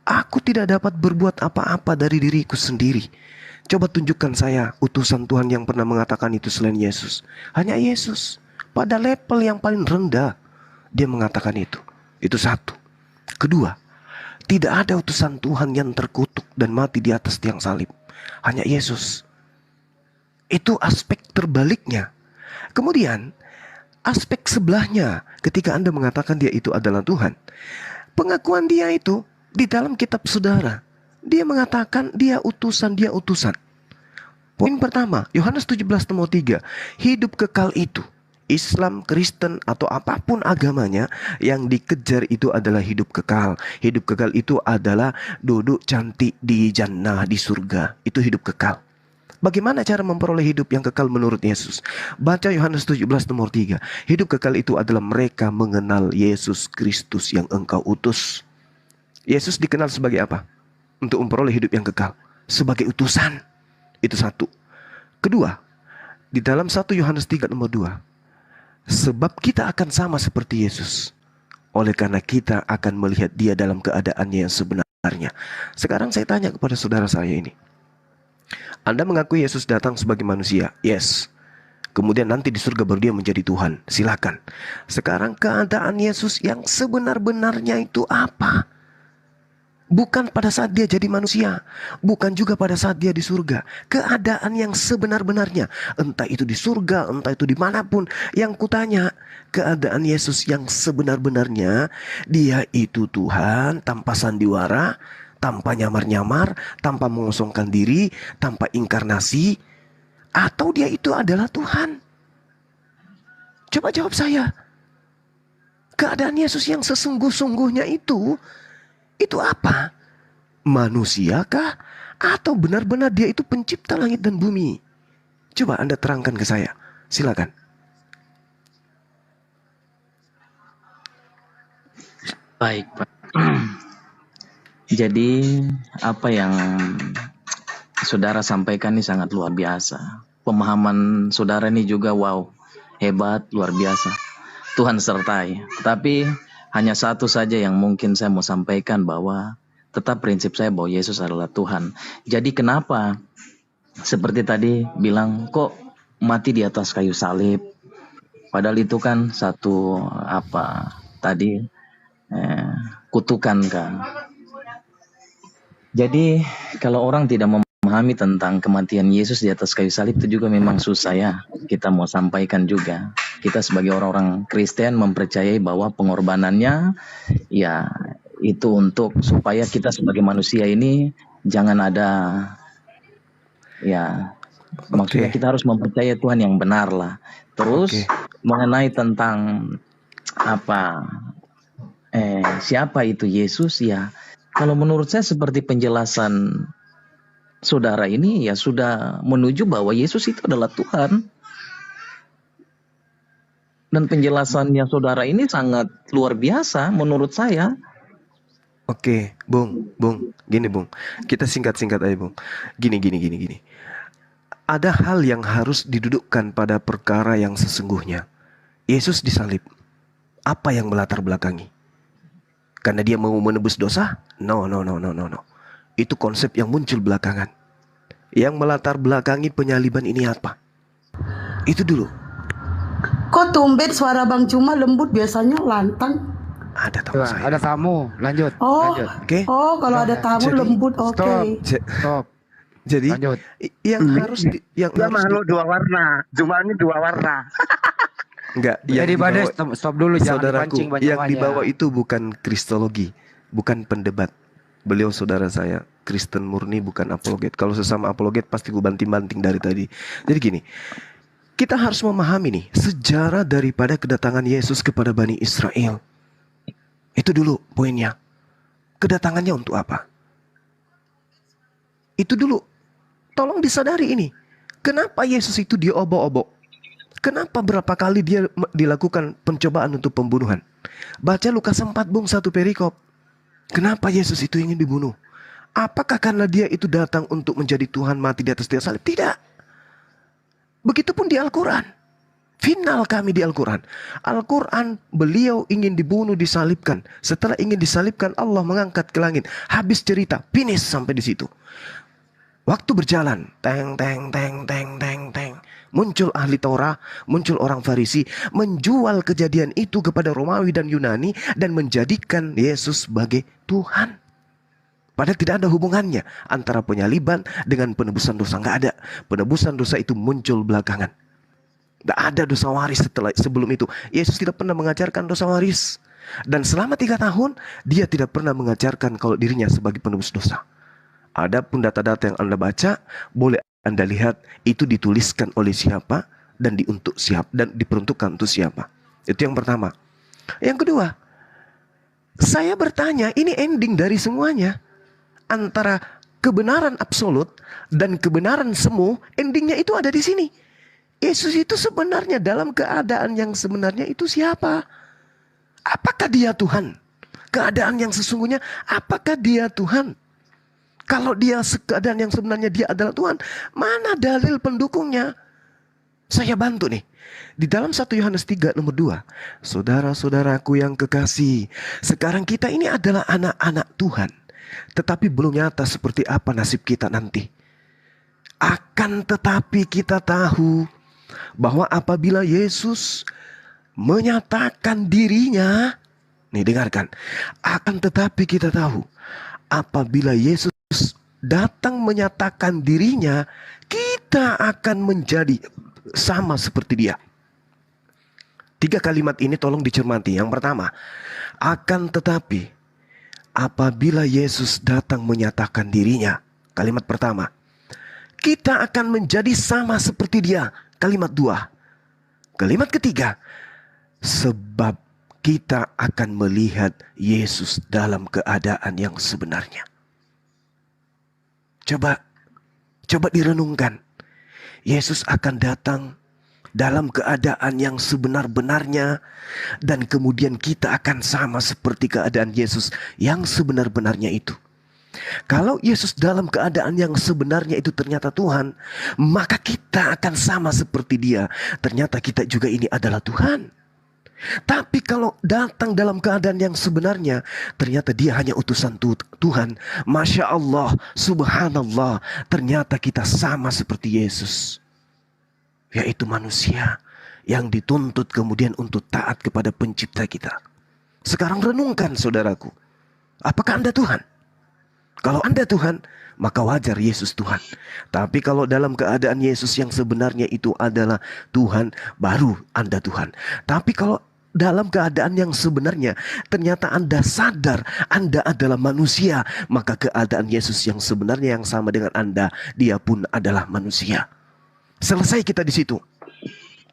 Aku tidak dapat berbuat apa-apa dari diriku sendiri. Coba tunjukkan saya utusan Tuhan yang pernah mengatakan itu selain Yesus. Hanya Yesus. Pada level yang paling rendah dia mengatakan itu. Itu satu. Kedua, tidak ada utusan Tuhan yang terkutuk dan mati di atas tiang salib. Hanya Yesus. Itu aspek terbaliknya. Kemudian aspek sebelahnya, ketika Anda mengatakan dia itu adalah Tuhan, pengakuan dia itu di dalam kitab saudara, dia mengatakan dia utusan. Poin pertama, Yohanes 17:3, hidup kekal itu, Islam, Kristen, atau apapun agamanya, yang dikejar itu adalah hidup kekal. Hidup kekal itu adalah duduk cantik di jannah, di surga. Itu hidup kekal. Bagaimana cara memperoleh hidup yang kekal menurut Yesus? Baca Yohanes 17 nomor 3. Hidup kekal itu adalah mereka mengenal Yesus Kristus yang engkau utus. Yesus dikenal sebagai apa? Untuk memperoleh hidup yang kekal. Sebagai utusan. Itu satu. Kedua, di dalam 1 Yohanes 3 nomor 2. Sebab kita akan sama seperti Yesus. Oleh karena kita akan melihat dia dalam keadaannya yang sebenarnya. Sekarang saya tanya kepada saudara saya ini. Anda mengakui Yesus datang sebagai manusia? Yes. Kemudian nanti di surga baru dia menjadi Tuhan. Silakan. Sekarang keadaan Yesus yang sebenar-benarnya itu apa? Bukan pada saat dia jadi manusia. Bukan juga pada saat dia di surga. Keadaan yang sebenar-benarnya. Entah itu di surga, entah itu dimanapun. Yang kutanya, keadaan Yesus yang sebenar-benarnya. Dia itu Tuhan tanpa sandiwara, tanpa nyamar-nyamar, tanpa mengosongkan diri, tanpa inkarnasi. Atau dia itu adalah Tuhan? Coba jawab saya. Keadaan Yesus yang sesungguh-sungguhnya itu apa? Manusiakah? Atau benar-benar dia itu pencipta langit dan bumi? Coba Anda terangkan ke saya. Silakan. Baik, Pak. Jadi apa yang saudara sampaikan ini sangat luar biasa. Pemahaman saudara ini juga wow, hebat, luar biasa. Tuhan sertai. Tapi hanya satu saja yang mungkin saya mau sampaikan, bahwa tetap prinsip saya bahwa Yesus adalah Tuhan. Jadi kenapa seperti tadi bilang kok mati di atas kayu salib? Padahal itu kan satu kutukan kan. Jadi kalau orang tidak memahami tentang kematian Yesus di atas kayu salib, itu juga memang susah ya. Kita mau sampaikan juga. Kita sebagai orang-orang Kristen mempercayai bahwa pengorbanannya ya itu untuk supaya kita sebagai manusia ini jangan ada ya. Maksudnya kita harus mempercayai Tuhan yang benar lah. Terus mengenai tentang siapa itu Yesus ya. Kalau menurut saya seperti penjelasan saudara ini ya sudah menuju bahwa Yesus itu adalah Tuhan. Dan penjelasannya saudara ini sangat luar biasa menurut saya. Oke, Bung. Gini, Bung. Kita singkat-singkat aja, Bung. Gini. Ada hal yang harus didudukkan pada perkara yang sesungguhnya. Yesus disalib. Apa yang melatar belakangi? Karena dia mau menebus dosa? No. Itu konsep yang muncul belakangan. Yang melatar belakangi penyaliban ini apa? Itu dulu. Kok tumben suara Bang Cuma lembut, biasanya lantang? Ada tamu saya. Ada tamu, lanjut. Oke. Oh, kalau ada tamu Jadi, lembut, oke. Stop. Jadi Lanjut. yang harus Dia makhluk dua warna. Cuma ini dua warna. enggak, Jadi Bades, stop dulu, jangan saudaraku, dipancing yang banyak-banyak. dibawa itu bukan kristologi, bukan pendebat. Beliau saudara saya, Kristen murni, bukan apologet. Kalau sesama apologet pasti gue banting-banting dari tadi. Jadi gini, kita harus memahami nih sejarah daripada kedatangan Yesus kepada Bani Israel. Itu dulu poinnya. Kedatangannya untuk apa? Itu dulu. Tolong disadari ini. Kenapa Yesus itu diobok-obok? Kenapa berapa kali dia dilakukan pencobaan untuk pembunuhan? Baca Lukas 4 Bung, 1 perikop. Kenapa Yesus itu ingin dibunuh? Apakah karena dia itu datang untuk menjadi Tuhan mati di atas tiang salib? Tidak. Begitupun di Al-Quran. Final kami di Al-Quran. Al-Quran beliau ingin dibunuh, disalibkan. Setelah ingin disalibkan, Allah mengangkat ke langit. Habis cerita, finish sampai di situ. Waktu berjalan, teng. Muncul ahli Torah, muncul orang Farisi, menjual kejadian itu kepada Romawi dan Yunani dan menjadikan Yesus sebagai Tuhan. Padahal tidak ada hubungannya antara penyaliban dengan penebusan dosa. Nggak ada. Penebusan dosa itu muncul belakangan. Nggak ada dosa waris sebelum itu. Yesus tidak pernah mengajarkan dosa waris. Dan selama 3 tahun, dia tidak pernah mengajarkan kalau dirinya sebagai penebus dosa. Adapun data-data yang Anda baca, boleh Anda lihat itu dituliskan oleh siapa dan diperuntukkan untuk siapa. Itu yang pertama. Yang kedua, saya bertanya, ini ending dari semuanya. Antara kebenaran absolut dan kebenaran semu, endingnya itu ada di sini. Yesus itu sebenarnya dalam keadaan yang sebenarnya itu siapa? Apakah dia Tuhan? Keadaan yang sesungguhnya, apakah dia Tuhan? Kalau dia keadaan yang sebenarnya dia adalah Tuhan, mana dalil pendukungnya? Saya bantu nih. Di dalam 1 Yohanes 3 nomor 2. Saudara-saudaraku yang kekasih, sekarang kita ini adalah anak-anak Tuhan. Tetapi belum nyata seperti apa nasib kita nanti. Akan tetapi kita tahu bahwa apabila Yesus menyatakan dirinya, nih dengarkan, akan tetapi kita tahu apabila Yesus datang menyatakan dirinya, kita akan menjadi sama seperti dia. 3 kalimat ini tolong dicermati. Yang pertama, akan tetapi apabila Yesus datang menyatakan dirinya, kalimat pertama, kita akan menjadi sama seperti dia. Kalimat 2. Kalimat ketiga, sebab kita akan melihat Yesus dalam keadaan yang sebenarnya. Coba direnungkan. Yesus akan datang dalam keadaan yang sebenar-benarnya, dan kemudian kita akan sama seperti keadaan Yesus yang sebenar-benarnya itu. Kalau Yesus dalam keadaan yang sebenarnya itu ternyata Tuhan, maka kita akan sama seperti dia. Ternyata kita juga ini adalah Tuhan. Tapi kalau datang dalam keadaan yang sebenarnya, ternyata dia hanya utusan Tuhan. Masya Allah, subhanallah, ternyata kita sama seperti Yesus, yaitu manusia yang dituntut kemudian untuk taat kepada pencipta kita. Sekarang renungkan saudaraku, apakah Anda Tuhan? Kalau Anda Tuhan, maka wajar Yesus Tuhan. Tapi kalau dalam keadaan Yesus yang sebenarnya itu adalah Tuhan, baru Anda Tuhan. Tapi kalau dalam keadaan yang sebenarnya ternyata Anda sadar Anda adalah manusia, maka keadaan Yesus yang sebenarnya yang sama dengan Anda, dia pun adalah manusia. Selesai kita di situ.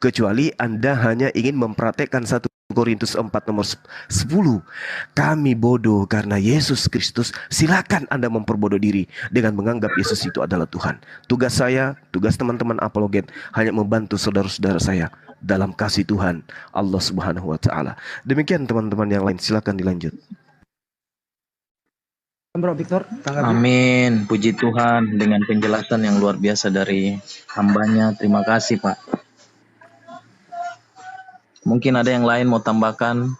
Kecuali Anda hanya ingin mempraktekkan 1 Korintus 4 nomor 10. Kami bodoh karena Yesus Kristus. Silakan Anda memperbodoh diri dengan menganggap Yesus itu adalah Tuhan. Tugas saya, tugas teman-teman apologet hanya membantu saudara-saudara saya dalam kasih Tuhan Allah Subhanahu wa taala. Demikian teman-teman yang lain, silakan dilanjut. Bro Victor, tanggapi. Amin. Puji Tuhan dengan penjelasan yang luar biasa dari hambanya. Terima kasih Pak. Mungkin ada yang lain mau tambahkan?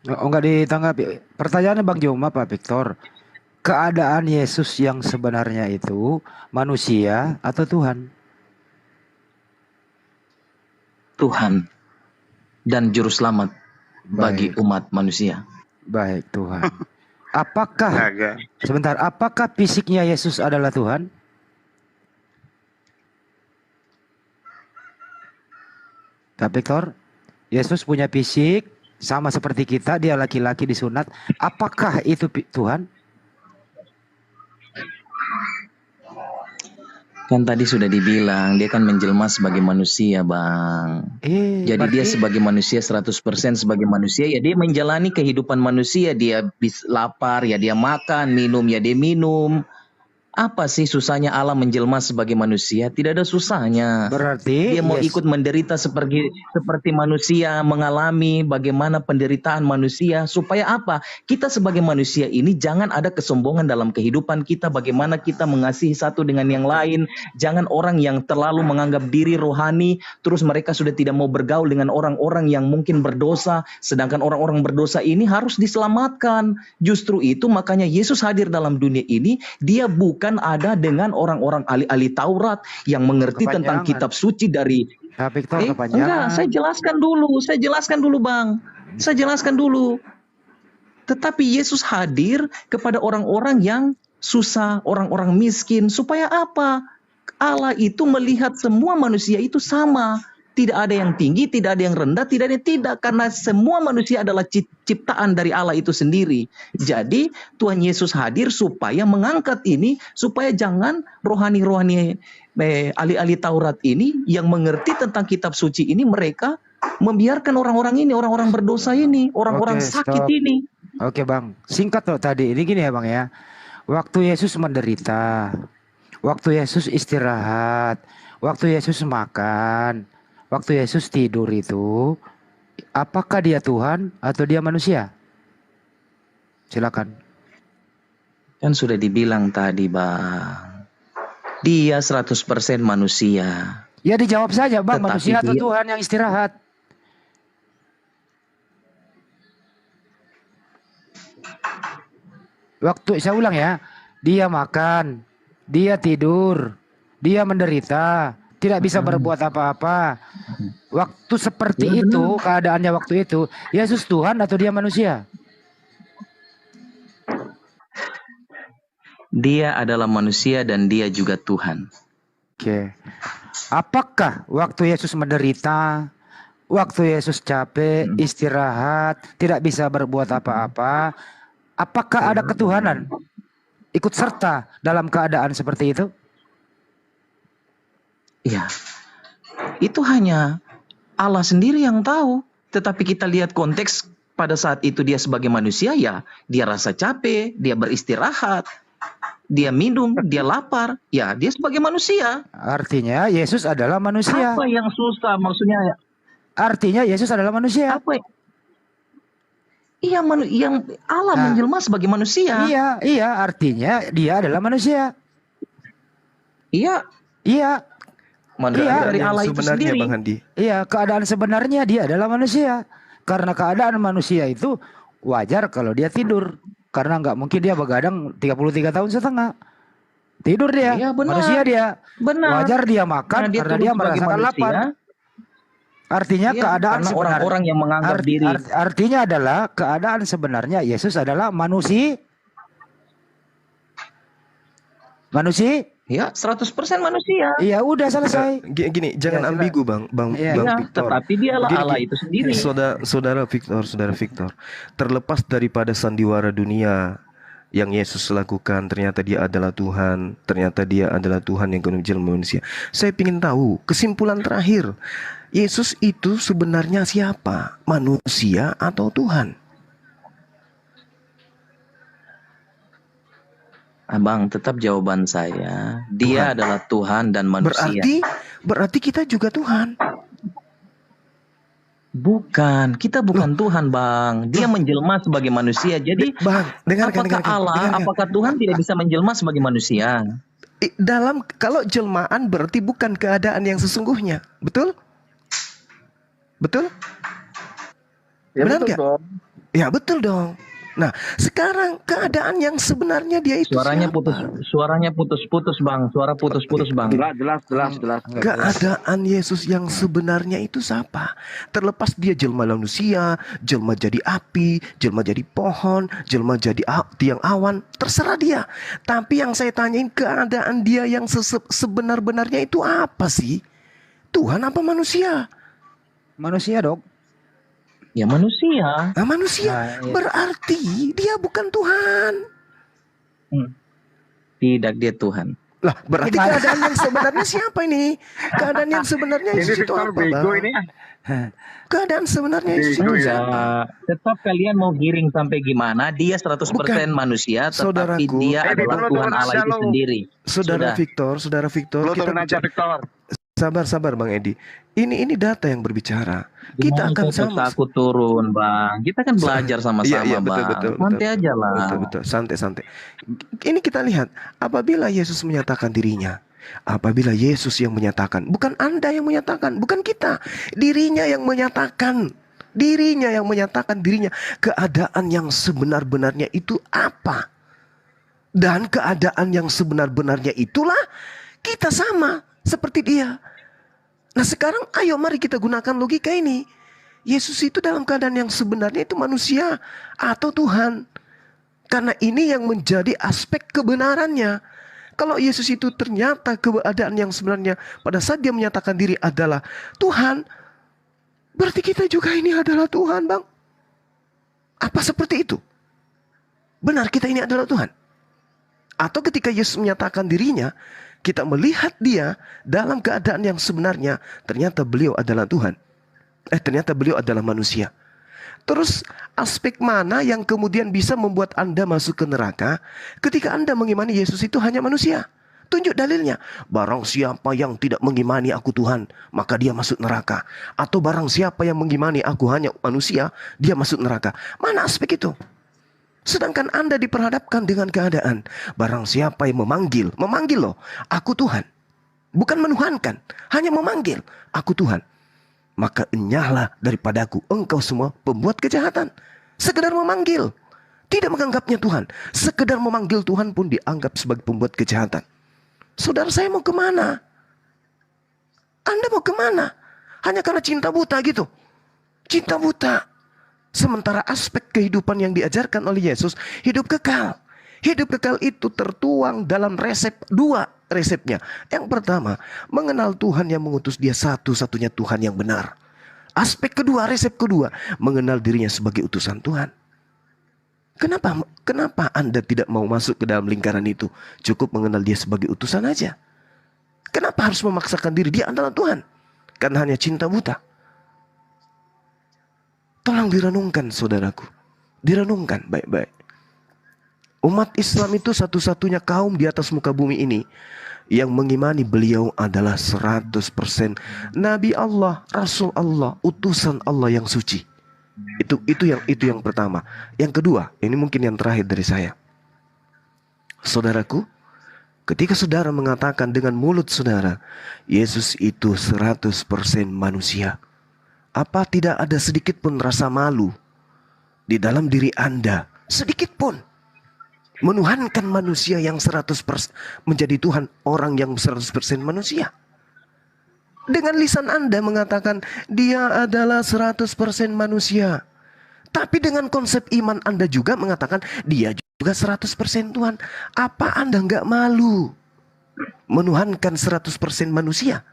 Oh, enggak ditanggapi. Pertanyaannya Bang Joma, Pak Victor. Keadaan Yesus yang sebenarnya itu manusia atau Tuhan? Tuhan dan juru selamat bagi umat manusia. Baik, Tuhan. Apakah fisiknya Yesus adalah Tuhan? Pak Victor, Yesus punya fisik sama seperti kita, dia laki-laki disunat. Apakah itu Tuhan? Kan tadi sudah dibilang, dia kan menjelma sebagai manusia, Bang. Jadi dia sebagai manusia 100% sebagai manusia, ya dia menjalani kehidupan manusia. Dia lapar, ya dia makan, minum, ya dia minum. Apa sih susahnya Allah menjelma sebagai manusia? Tidak ada susahnya. Berarti dia mau ikut menderita seperti manusia, mengalami bagaimana penderitaan manusia. Supaya apa? Kita sebagai manusia ini jangan ada kesombongan dalam kehidupan kita. Bagaimana kita mengasihi satu dengan yang lain. Jangan orang yang terlalu menganggap diri rohani, terus mereka sudah tidak mau bergaul dengan orang-orang yang mungkin berdosa. Sedangkan orang-orang berdosa ini harus diselamatkan. Justru itu makanya Yesus hadir dalam dunia ini. Dia bukan ada dengan orang-orang ahli-ahli Taurat yang mengerti tentang kitab suci dari enggak, saya jelaskan dulu Bang. Saya jelaskan dulu. Tetapi Yesus hadir kepada orang-orang yang susah, orang-orang miskin. Supaya apa? Allah itu melihat semua manusia itu sama. Tidak ada yang tinggi, tidak ada yang rendah, tidak. Karena semua manusia adalah ciptaan dari Allah itu sendiri. Jadi Tuhan Yesus hadir supaya mengangkat ini, supaya jangan rohani-rohani ahli-ahli Taurat ini yang mengerti tentang kitab suci ini, mereka membiarkan orang-orang ini, orang-orang berdosa ini, orang-orang sakit ini. Oke Bang, singkat loh tadi. Ini gini ya Bang ya. Waktu Yesus menderita, waktu Yesus istirahat, waktu Yesus makan, waktu Yesus tidur itu, apakah dia Tuhan atau dia manusia? Silakan. Kan sudah dibilang tadi, Bang. Dia 100% manusia. Ya dijawab saja, Bang, Tetapi manusia atau dia- Tuhan yang istirahat? Waktu saya ulang ya, dia makan, dia tidur, dia menderita, tidak bisa berbuat apa-apa. Waktu seperti Ya, itu, keadaannya waktu itu, Yesus Tuhan atau dia manusia? Dia adalah manusia dan dia juga Tuhan. Oke. Apakah waktu Yesus menderita, waktu Yesus capek, istirahat, tidak bisa berbuat apa-apa, apakah ada ketuhanan ikut serta dalam keadaan seperti itu? Ya, itu hanya Allah sendiri yang tahu. Tetapi kita lihat konteks pada saat itu dia sebagai manusia, ya dia rasa capek, dia beristirahat, dia minum, dia lapar, ya dia sebagai manusia. Artinya Yesus adalah manusia. Apa yang susah maksudnya? Artinya Yesus adalah manusia. Apa? Iya, yang Allah Nah, menjelma sebagai manusia. Iya, artinya dia adalah manusia. Iya, Iya, manusia Iya. dari Yang Allah itu sebenarnya sendiri. Bang Handi. iya, keadaan sebenarnya dia adalah manusia. Karena keadaan manusia itu wajar kalau dia tidur. Karena nggak mungkin dia begadang 33 tahun setengah. Tidur dia, Iya, benar. manusia dia. Benar. Wajar dia makan Karena dia karena turun dia sebagai merasakan manusia. lapar. Artinya Iya, keadaan karena sebenarnya orang-orang yang menganggap diri. artinya adalah keadaan sebenarnya Yesus adalah manusia. Manusia? Ya, 100% manusia. Iya, udah selesai. Gini, jangan Ya, ambigu Bang Iya. Bang Ya, Victor. tetapi dialah Begini, Allah itu sendiri. Saudara Victor, terlepas daripada sandiwara dunia yang Yesus lakukan, ternyata dia adalah Tuhan, ternyata dia adalah Tuhan yang kena menjelma manusia. Saya ingin tahu kesimpulan terakhir, Yesus itu sebenarnya siapa? Manusia atau Tuhan? Abang, tetap jawaban saya. Dia Tuhan. adalah Tuhan dan manusia. Berarti kita juga Tuhan. Bukan, kita bukan Tuhan, Bang. Dia menjelma sebagai manusia. Jadi, Bang, dengarkan. apakah Tuhan tidak bisa menjelma sebagai manusia? Dalam kalau jelmaan berarti bukan keadaan yang sesungguhnya, betul? Betul? Ya Benar betul nggak? dong. Ya betul dong. Nah, sekarang keadaan yang sebenarnya dia itu Suaranya siapa? putus-putus, Bang. Suara putus-putus, Bang. Enggak, jelas. Keadaan Yesus yang sebenarnya itu siapa? Terlepas dia jelma manusia, jelma jadi api, jelma jadi pohon, jelma jadi tiang awan, terserah dia. Tapi yang saya tanyain, keadaan dia yang sebenar-benarnya itu apa sih? Tuhan apa manusia? Manusia, Dok. Ya, manusia. Nah, manusia Nah, iya. berarti dia bukan Tuhan. Tidak, dia Tuhan. Lah, berarti Gimana? keadaan yang sebenarnya siapa ini? Keadaan yang sebenarnya Yesus itu apa, Bang? Keadaan sebenarnya Yesus itu siapa? Enggak. Tetap kalian mau giring sampai gimana? Dia 100% manusia, tetapi Saudaraku. dia adalah Tuhan Allah itu sendiri. Saudara Sudah. Victor, Lo kita turun aja, Victor. sabar Bang Edi. Ini data yang berbicara. Kita Gimana akan kok sama. paksa aku turun, Bang. Kita kan belajar sama-sama, Iya, Bang. betul. Santai aja lah. Betul, santai. Ini kita lihat, apabila Yesus menyatakan dirinya, apabila Yesus yang menyatakan, bukan Anda yang menyatakan, bukan kita, dirinya yang menyatakan. Dirinya yang menyatakan dirinya, keadaan yang sebenar-benarnya itu apa? Dan keadaan yang sebenar-benarnya itulah kita sama seperti dia. Nah sekarang ayo mari kita gunakan logika ini. Yesus itu dalam keadaan yang sebenarnya itu manusia atau Tuhan. Karena ini yang menjadi aspek kebenarannya. Kalau Yesus itu ternyata keadaan yang sebenarnya pada saat dia menyatakan diri adalah Tuhan, berarti kita juga ini adalah Tuhan, Bang. Apa seperti itu? Benar kita ini adalah Tuhan? Atau ketika Yesus menyatakan dirinya, kita melihat dia dalam keadaan yang sebenarnya, ternyata beliau adalah Tuhan. Ternyata beliau adalah manusia. Terus aspek mana yang kemudian bisa membuat Anda masuk ke neraka ketika Anda mengimani Yesus itu hanya manusia? Tunjuk dalilnya. Barang siapa yang tidak mengimani aku Tuhan, maka dia masuk neraka. Atau barang siapa yang mengimani aku hanya manusia, dia masuk neraka. Mana aspek itu? Sedangkan Anda diperhadapkan dengan keadaan barang siapa yang memanggil loh, aku Tuhan. Bukan menuhankan, hanya memanggil, aku Tuhan. Maka enyahlah daripadaku engkau semua pembuat kejahatan. Sekedar memanggil, tidak menganggapnya Tuhan. Sekedar memanggil Tuhan pun dianggap sebagai pembuat kejahatan. Saudara, saya mau kemana? Anda mau kemana? Hanya karena cinta buta gitu. Cinta buta. Sementara aspek kehidupan yang diajarkan oleh Yesus, hidup kekal. Hidup kekal itu tertuang dalam resep, 2 resepnya. Yang pertama, mengenal Tuhan yang mengutus dia, satu-satunya Tuhan yang benar. Aspek kedua, resep kedua, mengenal dirinya sebagai utusan Tuhan. Kenapa Anda tidak mau masuk ke dalam lingkaran itu? Cukup mengenal dia sebagai utusan aja. Kenapa harus memaksakan diri? Dia adalah Tuhan. Karena hanya cinta buta. Tolong direnungkan saudaraku. Direnungkan baik-baik. Umat Islam itu satu-satunya kaum di atas muka bumi ini yang mengimani beliau adalah 100% Nabi Allah, Rasul Allah, utusan Allah yang suci. Itu yang pertama. Yang kedua, ini mungkin yang terakhir dari saya. Saudaraku, ketika saudara mengatakan dengan mulut saudara, Yesus itu 100% manusia, apa tidak ada sedikit pun rasa malu di dalam diri Anda? Sedikit pun. Menuhankan manusia yang 100% menjadi Tuhan, orang yang 100% manusia. Dengan lisan Anda mengatakan dia adalah 100% manusia. Tapi dengan konsep iman Anda juga mengatakan dia juga 100% Tuhan. Apa Anda nggak malu menuhankan 100% manusia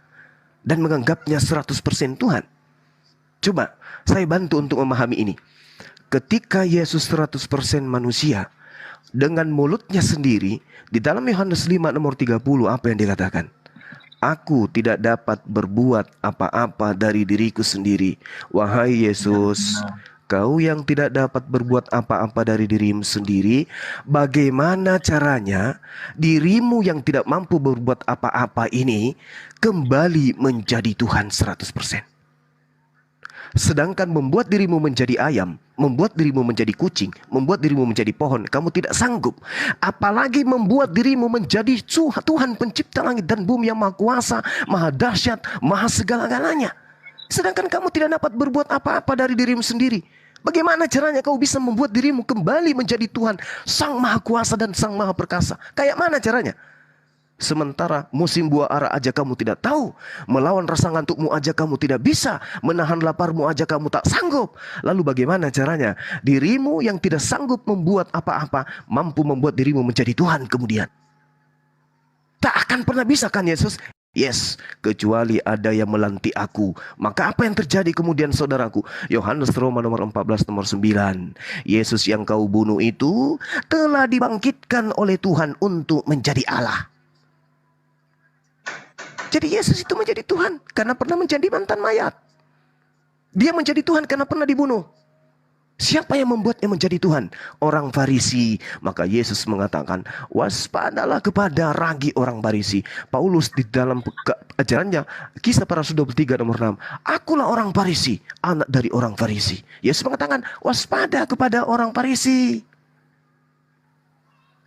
dan menganggapnya 100% Tuhan? Coba saya bantu untuk memahami ini. Ketika Yesus 100% manusia, dengan mulutnya sendiri, di dalam Yohanes 5 nomor 30 apa yang dikatakan? Aku tidak dapat berbuat apa-apa dari diriku sendiri. Wahai Yesus, kau yang tidak dapat berbuat apa-apa dari dirimu sendiri, bagaimana caranya dirimu yang tidak mampu berbuat apa-apa ini kembali menjadi Tuhan 100%? Sedangkan membuat dirimu menjadi ayam, membuat dirimu menjadi kucing, membuat dirimu menjadi pohon, kamu tidak sanggup. Apalagi membuat dirimu menjadi Tuhan pencipta langit dan bumi yang maha kuasa, maha dahsyat, maha segala-galanya. Sedangkan kamu tidak dapat berbuat apa-apa dari dirimu sendiri. Bagaimana caranya kau bisa membuat dirimu kembali menjadi Tuhan, sang maha kuasa dan sang maha perkasa? Kayak mana caranya? Sementara musim buah ara aja kamu tidak tahu, melawan rasa ngantukmu aja kamu tidak bisa, menahan laparmu aja kamu tak sanggup. Lalu bagaimana caranya dirimu yang tidak sanggup membuat apa-apa mampu membuat dirimu menjadi Tuhan kemudian? Tak akan pernah bisa kan Yesus? Yes, kecuali ada yang melantik aku. Maka apa yang terjadi kemudian saudaraku? Yohanes Roma nomor 14 nomor 9. Yesus yang kau bunuh itu telah dibangkitkan oleh Tuhan untuk menjadi Allah. Jadi Yesus itu menjadi Tuhan karena pernah menjadi mantan mayat. Dia menjadi Tuhan karena pernah dibunuh. Siapa yang membuatnya menjadi Tuhan? Orang Farisi. Maka Yesus mengatakan, waspadalah kepada ragi orang Farisi. Paulus di dalam ajarannya, Kisah Para Rasul 23 nomor 6. Akulah orang Farisi, anak dari orang Farisi. Yesus mengatakan, waspada kepada orang Farisi.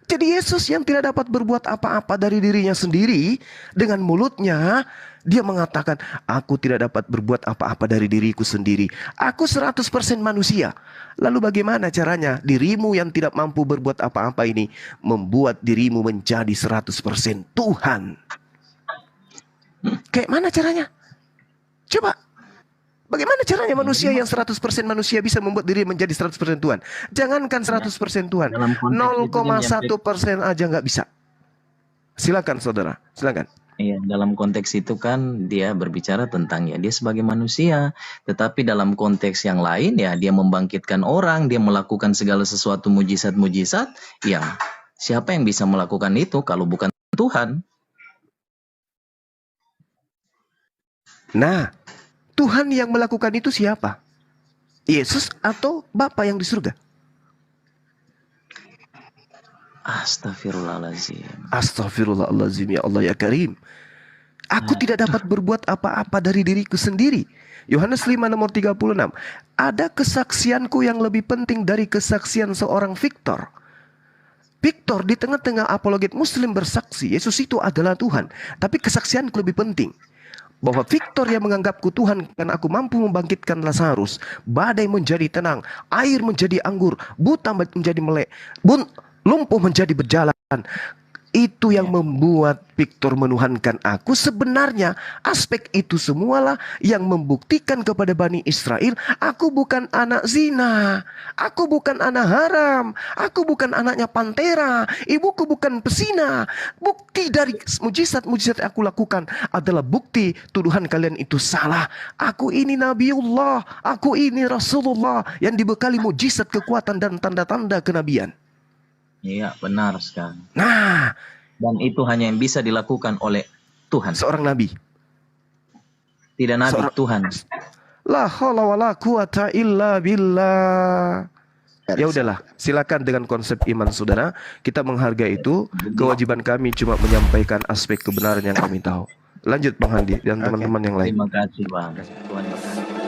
Jadi Yesus yang tidak dapat berbuat apa-apa dari dirinya sendiri, dengan mulutnya dia mengatakan, aku tidak dapat berbuat apa-apa dari diriku sendiri. Aku 100% manusia. Lalu bagaimana caranya dirimu yang tidak mampu berbuat apa-apa ini membuat dirimu menjadi 100% Tuhan? Kayak mana caranya? Coba. Bagaimana caranya manusia yang 100% manusia bisa membuat diri menjadi 100% Tuhan? Jangankan 100% Tuhan, 0,1% aja nggak bisa. Silakan saudara, silakan. Iya, dalam konteks itu kan dia berbicara tentang ya dia sebagai manusia, tetapi dalam konteks yang lain ya dia membangkitkan orang, dia melakukan segala sesuatu mujizat-mujizat. Ya, siapa yang bisa melakukan itu kalau bukan Tuhan? Nah, Tuhan yang melakukan itu siapa? Yesus atau Bapa yang di surga? Astagfirullahaladzim. Astagfirullahaladzim, ya Allah ya Karim. Aku tidak dapat berbuat apa-apa dari diriku sendiri. Yohanes 5 nomor 36. Ada kesaksianku yang lebih penting dari kesaksian seorang Victor. Victor di tengah-tengah apologet Muslim bersaksi Yesus itu adalah Tuhan. Tapi kesaksianku lebih penting. Bahwa Victor yang menganggapku Tuhan karena aku mampu membangkitkan Lazarus. Badai menjadi tenang, air menjadi anggur, buta menjadi melek, lumpuh menjadi berjalan. Itu yang membuat Victor menuhankan aku. Sebenarnya aspek itu semualah yang membuktikan kepada Bani Israel, aku bukan anak zina, aku bukan anak haram, aku bukan anaknya pantera, ibuku bukan pesina. Bukti dari mujizat-mujizat yang aku lakukan adalah bukti tuduhan kalian itu salah. Aku ini Nabiullah, aku ini Rasulullah yang dibekali mujizat, kekuatan dan tanda-tanda kenabian. Iya, benar sekali. Nah, dan itu hanya yang bisa dilakukan oleh Tuhan. Seorang nabi. Tidak nabi, Tuhan. La haula wala quwata illa billah. Ya udahlah, silakan dengan konsep iman saudara. Kita menghargai itu. Kewajiban kami cuma menyampaikan aspek kebenaran yang kami tahu. Lanjut Bang Handi dan teman-teman yang lain. Terima kasih Bang. Tuhan berkati.